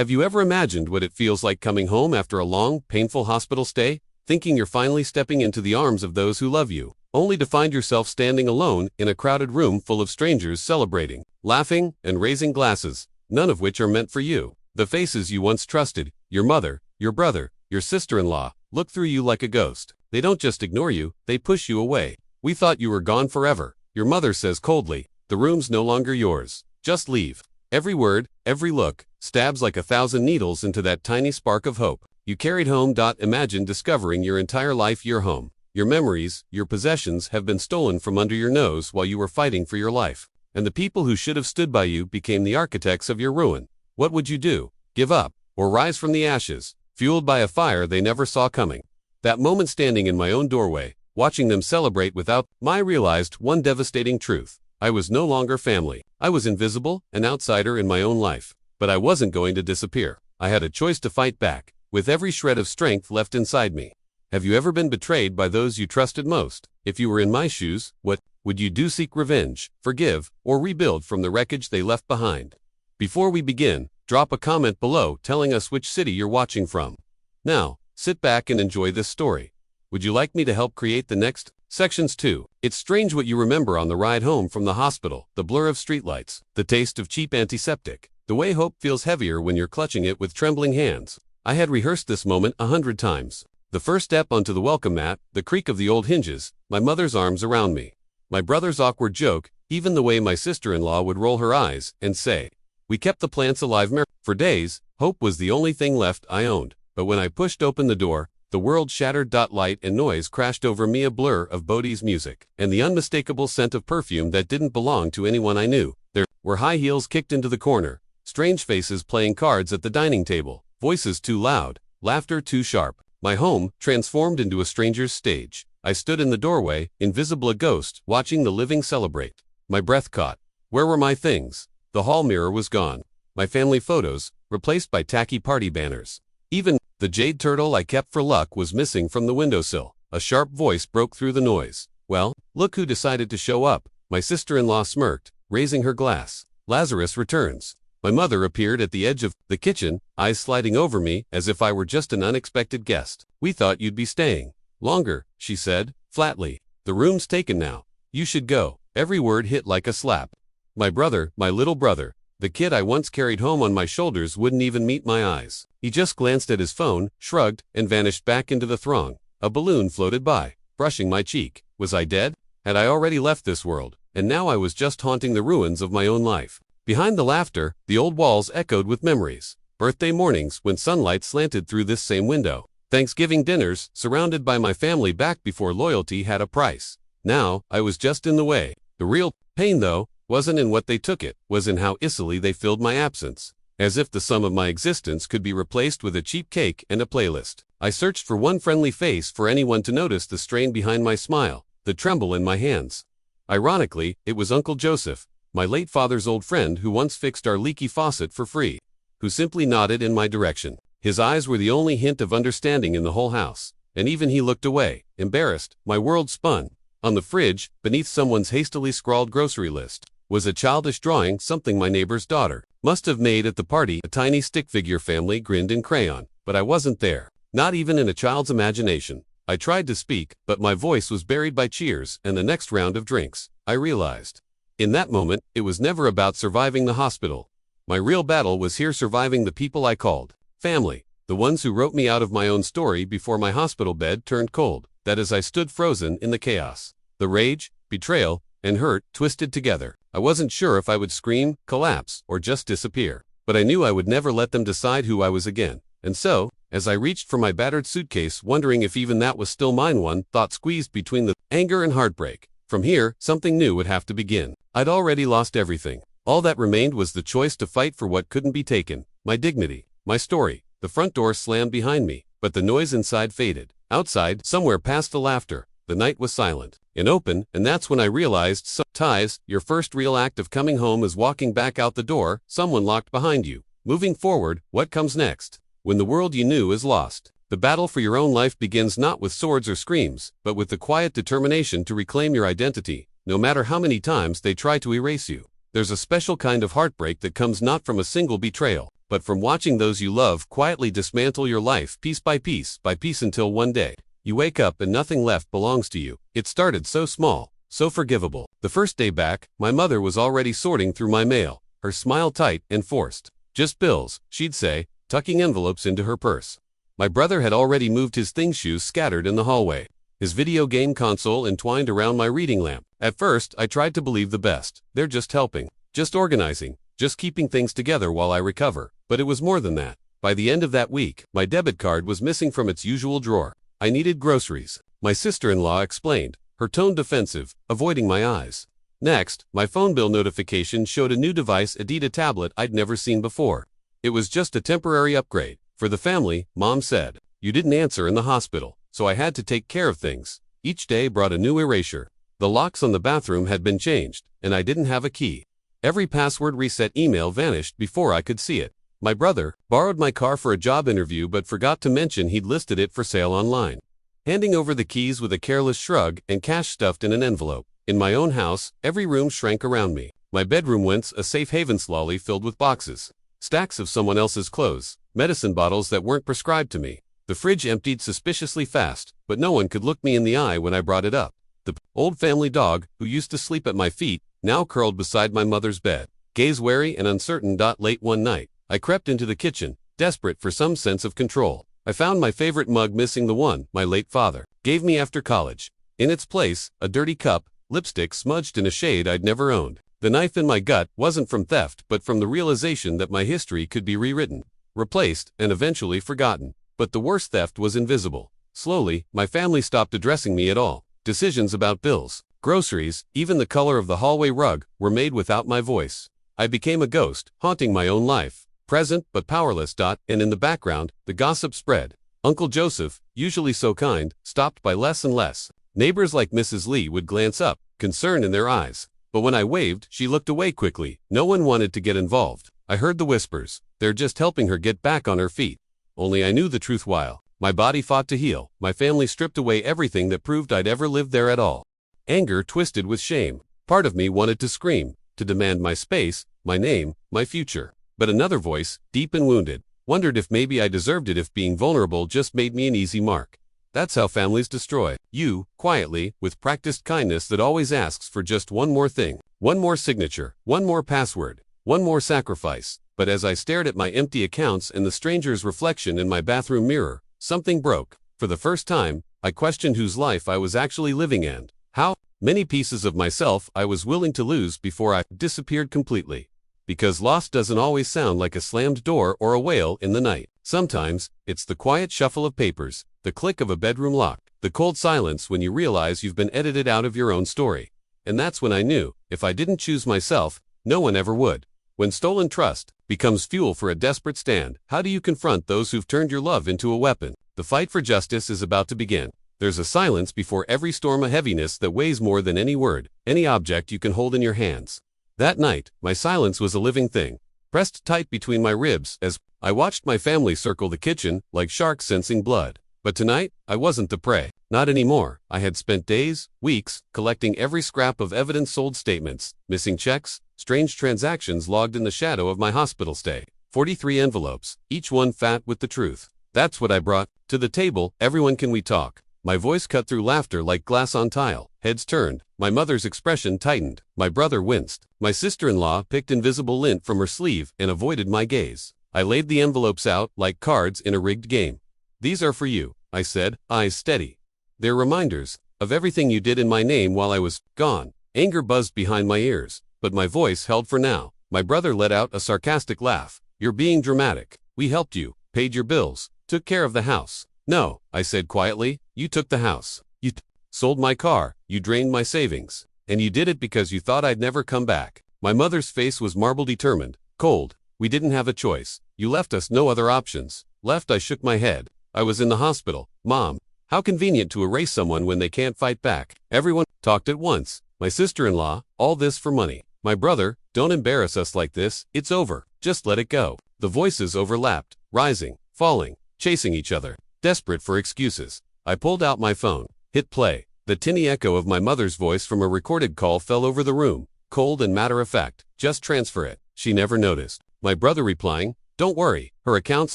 Have you ever imagined what it feels like coming home after a long, painful hospital stay, thinking you're finally stepping into the arms of those who love you, only to find yourself standing alone in a crowded room full of strangers celebrating, laughing, and raising glasses, none of which are meant for you? The faces you once trusted, your mother, your brother, your sister-in-law, look through you like a ghost. They don't just ignore you, they push you away. We thought you were gone forever, your mother says coldly. The room's no longer yours. Just leave. Every word, every look, stabs like 1,000 needles into that tiny spark of hope you carried home. Imagine discovering your entire life your home, your memories, your possessions have been stolen from under your nose while you were fighting for your life. And the people who should have stood by you became the architects of your ruin. What would you do? Give up, or rise from the ashes, fueled by a fire they never saw coming? That moment standing in my own doorway, watching them celebrate without I realized one devastating truth. I was no longer family. I was invisible, an outsider in my own life. But I wasn't going to disappear. I had a choice to fight back, with every shred of strength left inside me. Have you ever been betrayed by those you trusted most? If you were in my shoes, what would you do? Seek revenge, forgive, or rebuild from the wreckage they left behind? Before we begin, drop a comment below telling us which city you're watching from. Now, sit back and enjoy this story. Would you like me to help create the next? Sections 2. It's strange what you remember on the ride home from the hospital, the blur of streetlights, the taste of cheap antiseptic, the way hope feels heavier when you're clutching it with trembling hands. I had rehearsed this moment 100 times. The first step onto the welcome mat, the creak of the old hinges, my mother's arms around me. My brother's awkward joke, even the way my sister-in-law would roll her eyes and say, "We kept the plants alive." For days, hope was the only thing left I owned. But when I pushed open the door, the world shattered. Light and noise crashed over me, a blur of Bodhi's music, and the unmistakable scent of perfume that didn't belong to anyone I knew. There were high heels kicked into the corner, strange faces playing cards at the dining table, voices too loud, laughter too sharp. My home transformed into a stranger's stage. I stood in the doorway, invisible, a ghost, watching the living celebrate. My breath caught. Where were my things? The hall mirror was gone. My family photos, replaced by tacky party banners. Even the jade turtle I kept for luck was missing from the windowsill. A sharp voice broke through the noise. "Well, look who decided to show up." My sister-in-law smirked, raising her glass. "Lazarus returns." My mother appeared at the edge of the kitchen, eyes sliding over me as if I were just an unexpected guest. "We thought you'd be staying longer," she said, flatly. "The room's taken now. You should go." Every word hit like a slap. My brother, my little brother, the kid I once carried home on my shoulders, wouldn't even meet my eyes. He just glanced at his phone, shrugged, and vanished back into the throng. A balloon floated by, brushing my cheek. Was I dead? Had I already left this world? And now I was just haunting the ruins of my own life. Behind the laughter, the old walls echoed with memories. Birthday mornings when sunlight slanted through this same window. Thanksgiving dinners, surrounded by my family back before loyalty had a price. Now, I was just in the way. The real pain, though, wasn't in what they took, it was in how easily they filled my absence. As if the sum of my existence could be replaced with a cheap cake and a playlist. I searched for one friendly face, for anyone to notice the strain behind my smile, the tremble in my hands. Ironically, it was Uncle Joseph, my late father's old friend who once fixed our leaky faucet for free, who simply nodded in my direction. His eyes were the only hint of understanding in the whole house, and even he looked away, embarrassed. My world spun. On the fridge, beneath someone's hastily scrawled grocery list, was a childish drawing, something my neighbor's daughter must have made at the party. A tiny stick figure family grinned in crayon, but I wasn't there, not even in a child's imagination. I tried to speak, but my voice was buried by cheers and the next round of drinks. I realized. In that moment, it was never about surviving the hospital. My real battle was here, surviving the people I called family, the ones who wrote me out of my own story before my hospital bed turned cold. That as I stood frozen in the chaos, the rage, betrayal, and hurt twisted together. I wasn't sure if I would scream, collapse, or just disappear, but I knew I would never let them decide who I was again. And so, as I reached for my battered suitcase, wondering if even that was still mine, one thought squeezed between the anger and heartbreak. From here, something new would have to begin. I'd already lost everything. All that remained was the choice to fight for what couldn't be taken. My dignity, my story. The front door slammed behind me, but the noise inside faded. Outside, somewhere past the laughter, the night was silent and open, and that's when I realized ties, your first real act of coming home is walking back out the door, someone locked behind you. Moving forward, what comes next? When the world you knew is lost, the battle for your own life begins, not with swords or screams, but with the quiet determination to reclaim your identity, no matter how many times they try to erase you. There's a special kind of heartbreak that comes not from a single betrayal, but from watching those you love quietly dismantle your life piece by piece until one day, you wake up and nothing left belongs to you. It started so small, so forgivable. The first day back, my mother was already sorting through my mail, her smile tight and forced. "Just bills," she'd say, tucking envelopes into her purse. My brother had already moved his things, shoes scattered in the hallway, his video game console entwined around my reading lamp. At first, I tried to believe the best. They're just helping, just organizing, just keeping things together while I recover. But it was more than that. By the end of that week, my debit card was missing from its usual drawer. I needed groceries. My sister-in-law explained, her tone defensive, avoiding my eyes. Next, my phone bill notification showed a new device, a Dita tablet I'd never seen before. It was just a temporary upgrade. For the family, Mom said. You didn't answer in the hospital, so I had to take care of things. Each day brought a new erasure. The locks on the bathroom had been changed, and I didn't have a key. Every password reset email vanished before I could see it. My brother borrowed my car for a job interview but forgot to mention he'd listed it for sale online. Handing over the keys with a careless shrug and cash stuffed in an envelope. In my own house, every room shrank around me. My bedroom once a safe haven slowly filled with boxes. Stacks of someone else's clothes, medicine bottles that weren't prescribed to me. The fridge emptied suspiciously fast, but no one could look me in the eye when I brought it up. The old family dog, who used to sleep at my feet, now curled beside my mother's bed, gaze wary and uncertain. Late one night, I crept into the kitchen, desperate for some sense of control. I found my favorite mug missing, the one my late father gave me after college. In its place, a dirty cup, lipstick smudged in a shade I'd never owned. The knife in my gut wasn't from theft but from the realization that my history could be rewritten, replaced, and eventually forgotten. But the worst theft was invisible. Slowly, my family stopped addressing me at all. Decisions about bills, groceries, even the color of the hallway rug, were made without my voice. I became a ghost, haunting my own life, present but powerless. And in the background, the gossip spread. Uncle Joseph, usually so kind, stopped by less and less. Neighbors like Mrs. Lee would glance up, concern in their eyes. But when I waved, she looked away quickly. No one wanted to get involved. I heard the whispers. They're just helping her get back on her feet. Only I knew the truth while my body fought to heal. My family stripped away everything that proved I'd ever lived there at all. Anger twisted with shame. Part of me wanted to scream, to demand my space, my name, my future. But another voice, deep and wounded, wondered if maybe I deserved it, if being vulnerable just made me an easy mark. That's how families destroy you, quietly, with practiced kindness that always asks for just one more thing, one more signature, one more password, one more sacrifice. But as I stared at my empty accounts and the stranger's reflection in my bathroom mirror, something broke. For the first time, I questioned whose life I was actually living and how many pieces of myself I was willing to lose before I disappeared completely. Because lost doesn't always sound like a slammed door or a wail in the night. Sometimes, it's the quiet shuffle of papers, the click of a bedroom lock, the cold silence when you realize you've been edited out of your own story. And that's when I knew, if I didn't choose myself, no one ever would. When stolen trust becomes fuel for a desperate stand, how do you confront those who've turned your love into a weapon? The fight for justice is about to begin. There's a silence before every storm, a heaviness that weighs more than any word, any object you can hold in your hands. That night, my silence was a living thing, pressed tight between my ribs as I watched my family circle the kitchen like sharks sensing blood. But tonight, I wasn't the prey. Not anymore. I had spent days, weeks, collecting every scrap of evidence, sold statements, missing checks, strange transactions logged in the shadow of my hospital stay. 43 envelopes, each one fat with the truth. That's what I brought to the table. Everyone, can we talk? My voice cut through laughter like glass on tile. Heads turned. My mother's expression tightened. My brother winced. My sister-in-law picked invisible lint from her sleeve and avoided my gaze. I laid the envelopes out like cards in a rigged game. These are for you, I said, eyes steady. They're reminders of everything you did in my name while I was gone. Anger buzzed behind my ears, but my voice held for now. My brother let out a sarcastic laugh. You're being dramatic. We helped you, paid your bills, took care of the house. No, I said quietly, you took the house. You sold my car, you drained my savings. And you did it because you thought I'd never come back. My mother's face was marble determined, cold. We didn't have a choice. You left us no other options. Left. I shook my head. I was in the hospital. Mom, how convenient to erase someone when they can't fight back. Everyone talked at once. My sister-in-law, all this for money. My brother, don't embarrass us like this. It's over. Just let it go. The voices overlapped, rising, falling, chasing each other, desperate for excuses. I pulled out my phone, hit play. The tinny echo of my mother's voice from a recorded call fell over the room, cold and matter-of-fact. Just transfer it. She never noticed. My brother replying, Don't worry, her account's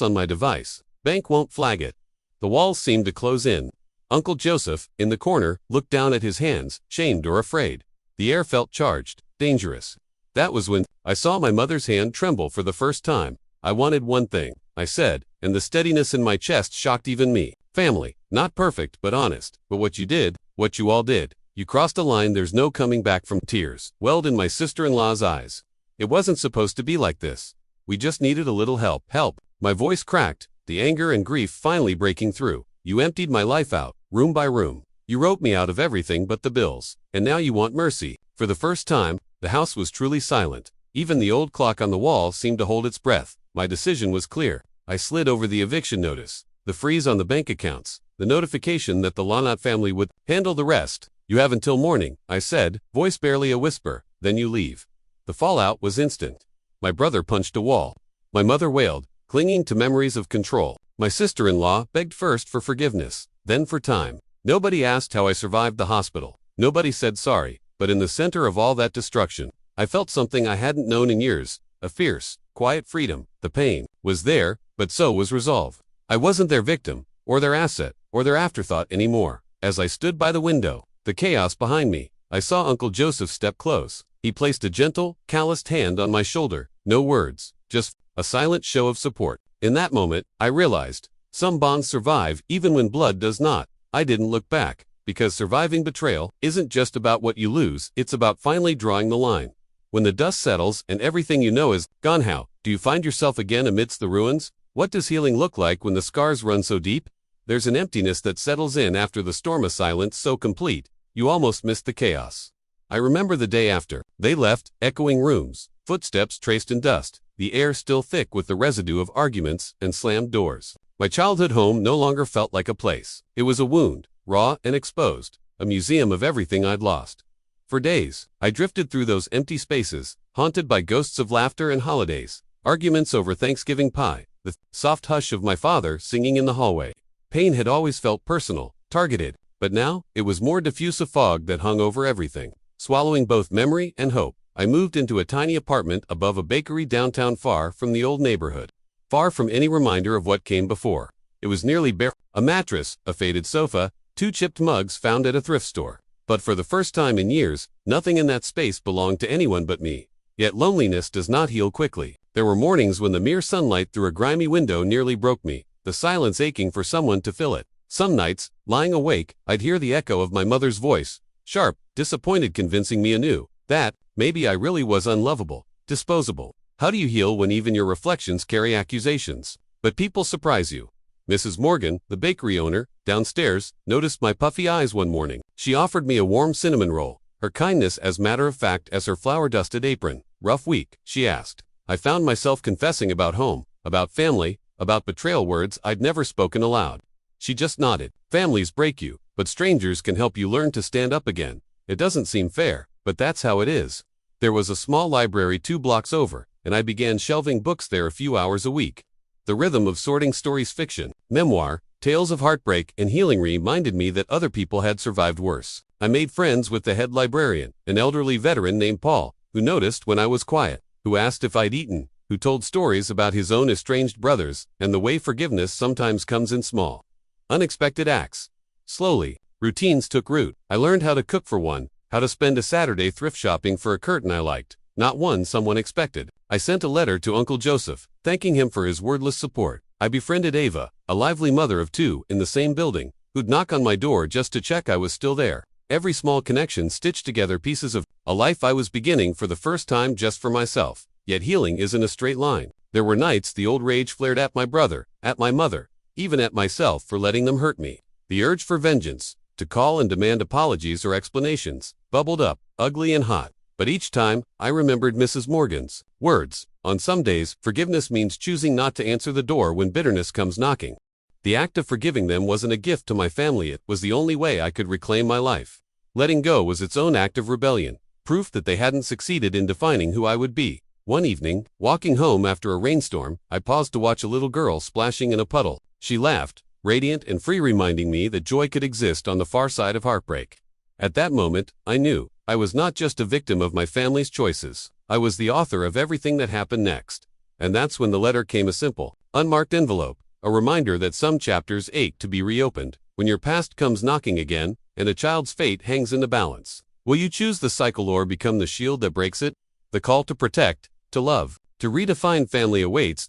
on my device. Bank won't flag it. The walls seemed to close in. Uncle Joseph, in the corner, looked down at his hands, shamed or afraid. The air felt charged, dangerous. That was when I saw my mother's hand tremble for the first time. I wanted one thing, I said, and the steadiness in my chest shocked even me. Family, not perfect but honest. But what you did, what you all did, you crossed a line there's no coming back from. Tears welled in my sister-in-law's eyes. It wasn't supposed to be like this. We just needed a little help. Help. My voice cracked, the anger and grief finally breaking through. You emptied my life out, room by room. You wrote me out of everything but the bills. And now you want mercy. For the first time, the house was truly silent. Even the old clock on the wall seemed to hold its breath. My decision was clear. I slid over the eviction notice, the freeze on the bank accounts, the notification that the Launat family would handle the rest. You have until morning, I said, voice barely a whisper, then you leave. The fallout was instant. My brother punched a wall. My mother wailed, clinging to memories of control. My sister-in-law begged first for forgiveness, then for time. Nobody asked how I survived the hospital. Nobody said sorry, but in the center of all that destruction, I felt something I hadn't known in years, a fierce, quiet freedom. The pain was there, but so was resolve. I wasn't their victim, or their asset, or their afterthought anymore. As I stood by the window, the chaos behind me, I saw Uncle Joseph step close. He placed a gentle, calloused hand on my shoulder. No words, just a silent show of support. In that moment, I realized, some bonds survive even when blood does not. I didn't look back, because surviving betrayal isn't just about what you lose, it's about finally drawing the line. When the dust settles and everything you know is gone, how do you find yourself again amidst the ruins? What does healing look like when the scars run so deep? There's an emptiness that settles in after the storm, of silence so complete, you almost miss the chaos. I remember the day after. They left, echoing rooms, footsteps traced in dust, the air still thick with the residue of arguments and slammed doors. My childhood home no longer felt like a place. It was a wound, raw and exposed, a museum of everything I'd lost. For days, I drifted through those empty spaces, haunted by ghosts of laughter and holidays, arguments over Thanksgiving pie, the soft hush of my father singing in the hallway. Pain had always felt personal, targeted, but now it was more diffuse, a fog that hung over everything, swallowing both memory and hope. I moved into a tiny apartment above a bakery downtown, far from the old neighborhood, far from any reminder of what came before. It was nearly bare, a mattress, a faded sofa, 2 chipped mugs found at a thrift store. But for the first time in years, nothing in that space belonged to anyone but me. Yet loneliness does not heal quickly. There were mornings when the mere sunlight through a grimy window nearly broke me, the silence aching for someone to fill it. Some nights, lying awake, I'd hear the echo of my mother's voice, sharp, disappointed, convincing me anew that maybe I really was unlovable, disposable. How do you heal when even your reflections carry accusations? But people surprise you. Mrs. Morgan, the bakery owner, downstairs, noticed my puffy eyes one morning. She offered me a warm cinnamon roll, her kindness as matter-of-fact as her flour-dusted apron. Rough week, she asked. I found myself confessing about home, about family, about betrayal, words I'd never spoken aloud. She just nodded. Families break you, but strangers can help you learn to stand up again. It doesn't seem fair, but that's how it is. There was a small library 2 blocks over, and I began shelving books there a few hours a week. The rhythm of sorting stories, fiction, memoir, tales of heartbreak and healing, reminded me that other people had survived worse. I made friends with the head librarian, an elderly veteran named Paul, who noticed when I was quiet, who asked if I'd eaten, who told stories about his own estranged brothers and the way forgiveness sometimes comes in small, unexpected acts. Slowly, routines took root. I learned how to cook for one, how to spend a Saturday thrift shopping for a curtain I liked, not one someone expected. I sent a letter to Uncle Joseph, thanking him for his wordless support. I befriended Ava, a lively mother of 2 in the same building, who'd knock on my door just to check I was still there. Every small connection stitched together pieces of a life I was beginning for the first time just for myself. Yet healing isn't a straight line. There were nights the old rage flared at my brother, at my mother, even at myself for letting them hurt me. The urge for vengeance, to call and demand apologies or explanations, bubbled up, ugly and hot. But each time, I remembered Mrs. Morgan's words. On some days, forgiveness means choosing not to answer the door when bitterness comes knocking. The act of forgiving them wasn't a gift to my family, it was the only way I could reclaim my life. Letting go was its own act of rebellion, proof that they hadn't succeeded in defining who I would be. One evening, walking home after a rainstorm, I paused to watch a little girl splashing in a puddle. She laughed, radiant and free, reminding me that joy could exist on the far side of heartbreak. At that moment, I knew I was not just a victim of my family's choices. I was the author of everything that happened next. And that's when the letter came, a simple, unmarked envelope, a reminder that some chapters ache to be reopened, when your past comes knocking again, and a child's fate hangs in the balance. Will you choose the cycle or become the shield that breaks it? The call to protect, to love, to redefine family awaits.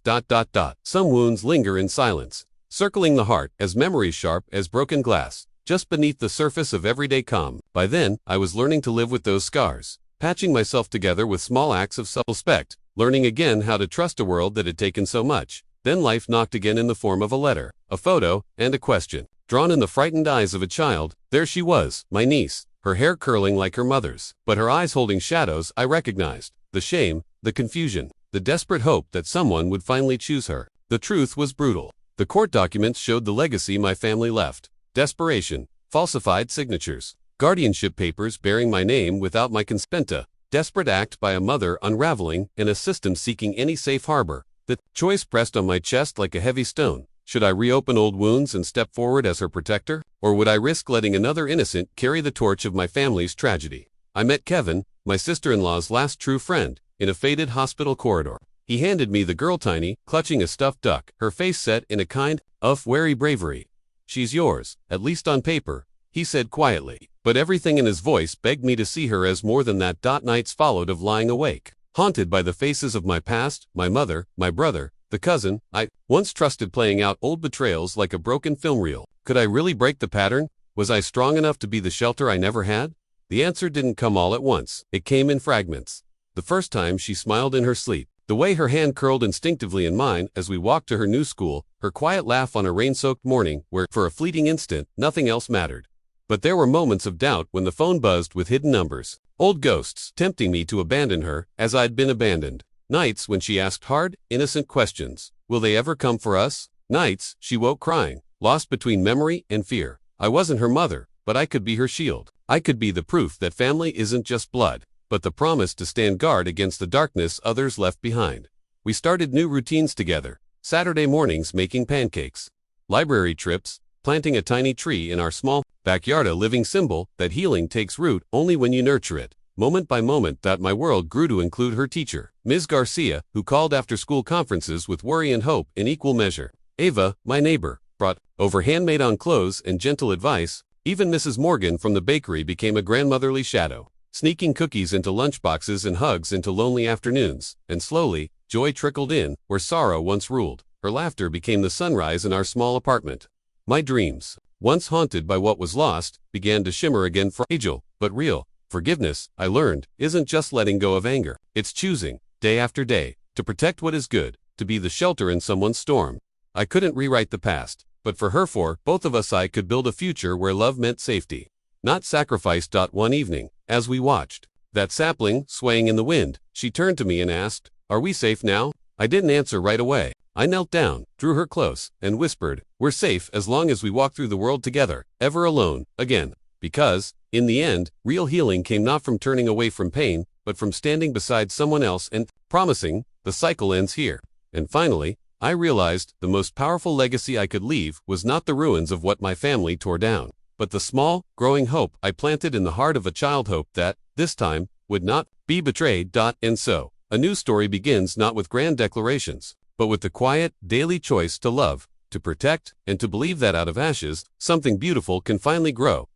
Some wounds linger in silence, circling the heart as memories sharp as broken glass, just beneath the surface of everyday calm. By then, I was learning to live with those scars, patching myself together with small acts of self-respect, learning again how to trust a world that had taken so much. Then life knocked again in the form of a letter, a photo, and a question. Drawn in the frightened eyes of a child, there she was, my niece, her hair curling like her mother's, but her eyes holding shadows I recognized. The shame, the confusion, the desperate hope that someone would finally choose her. The truth was brutal. The court documents showed the legacy my family left. Desperation, falsified signatures, guardianship papers bearing my name without my consent, a desperate act by a mother unraveling in a system seeking any safe harbor. The choice pressed on my chest like a heavy stone. Should I reopen old wounds and step forward as her protector? Or would I risk letting another innocent carry the torch of my family's tragedy? I met Kevin, my sister-in-law's last true friend, in a faded hospital corridor. He handed me the girl Tiny, clutching a stuffed duck, her face set in a kind of wary bravery. "She's yours, at least on paper," he said quietly. But everything in his voice begged me to see her as more than that. Nights followed of lying awake, haunted by the faces of my past, my mother, my brother, the cousin I once trusted, playing out old betrayals like a broken film reel. Could I really break the pattern? Was I strong enough to be the shelter I never had? The answer didn't come all at once. It came in fragments. The first time she smiled in her sleep, the way her hand curled instinctively in mine as we walked to her new school, her quiet laugh on a rain-soaked morning where, for a fleeting instant, nothing else mattered. But there were moments of doubt when the phone buzzed with hidden numbers, old ghosts tempting me to abandon her as I'd been abandoned. Nights when she asked hard, innocent questions. Will they ever come for us? Nights she woke crying, lost between memory and fear. I wasn't her mother, but I could be her shield. I could be the proof that family isn't just blood, but the promise to stand guard against the darkness others left behind. We started new routines together. Saturday mornings making pancakes, library trips, planting a tiny tree in our small backyard, a living symbol that healing takes root only when you nurture it. Moment by moment, my world grew to include her teacher, Ms. Garcia, who called after-school conferences with worry and hope in equal measure. Ava, my neighbor, brought over handmade-on clothes and gentle advice. Even Mrs. Morgan from the bakery became a grandmotherly shadow, sneaking cookies into lunchboxes and hugs into lonely afternoons. And slowly, joy trickled in where sorrow once ruled. Her laughter became the sunrise in our small apartment. My dreams, once haunted by what was lost, began to shimmer again, fragile but real. Forgiveness, I learned, isn't just letting go of anger. It's choosing, day after day, to protect what is good, to be the shelter in someone's storm. I couldn't rewrite the past, but for her, for both of us, I could build a future where love meant safety, not sacrifice. One evening, as we watched that sapling swaying in the wind, she turned to me and asked, "Are we safe now?" I didn't answer right away. I knelt down, drew her close, and whispered, "We're safe as long as we walk through the world together, ever alone, again." Because, in the end, real healing came not from turning away from pain, but from standing beside someone else and promising, the cycle ends here. And finally, I realized the most powerful legacy I could leave was not the ruins of what my family tore down, but the small, growing hope I planted in the heart of a child, hope that, this time, would not be betrayed. And so, a new story begins not with grand declarations, but with the quiet, daily choice to love, to protect, and to believe that out of ashes, something beautiful can finally grow.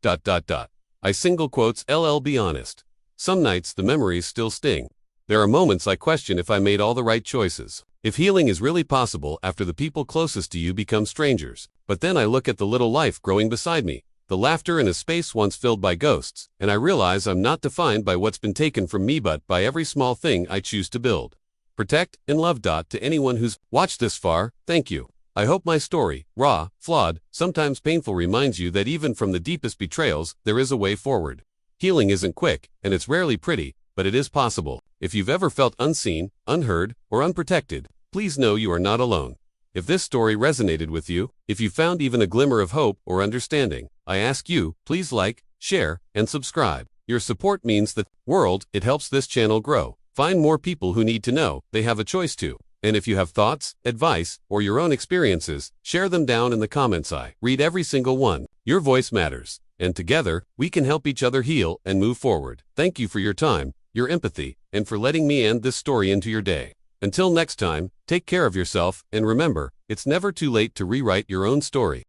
I single quotes be honest. Some nights the memories still sting. There are moments I question if I made all the right choices, if healing is really possible after the people closest to you become strangers. But then I look at the little life growing beside me, the laughter in a space once filled by ghosts, and I realize I'm not defined by what's been taken from me, but by every small thing I choose to build, protect, and love. To anyone who's watched this far, thank you. I hope my story, raw, flawed, sometimes painful, reminds you that even from the deepest betrayals, there is a way forward. Healing isn't quick, and it's rarely pretty, but it is possible. If you've ever felt unseen, unheard, or unprotected, please know you are not alone. If this story resonated with you, if you found even a glimmer of hope or understanding, I ask you, please like, share, and subscribe. Your support means the world. It helps this channel grow. Find more people who need to know they have a choice to. And if you have thoughts, advice, or your own experiences, share them down in the comments. I read every single one. Your voice matters, and together, we can help each other heal and move forward. Thank you for your time, your empathy, and for letting me end this story into your day. Until next time, take care of yourself, and remember, it's never too late to rewrite your own story.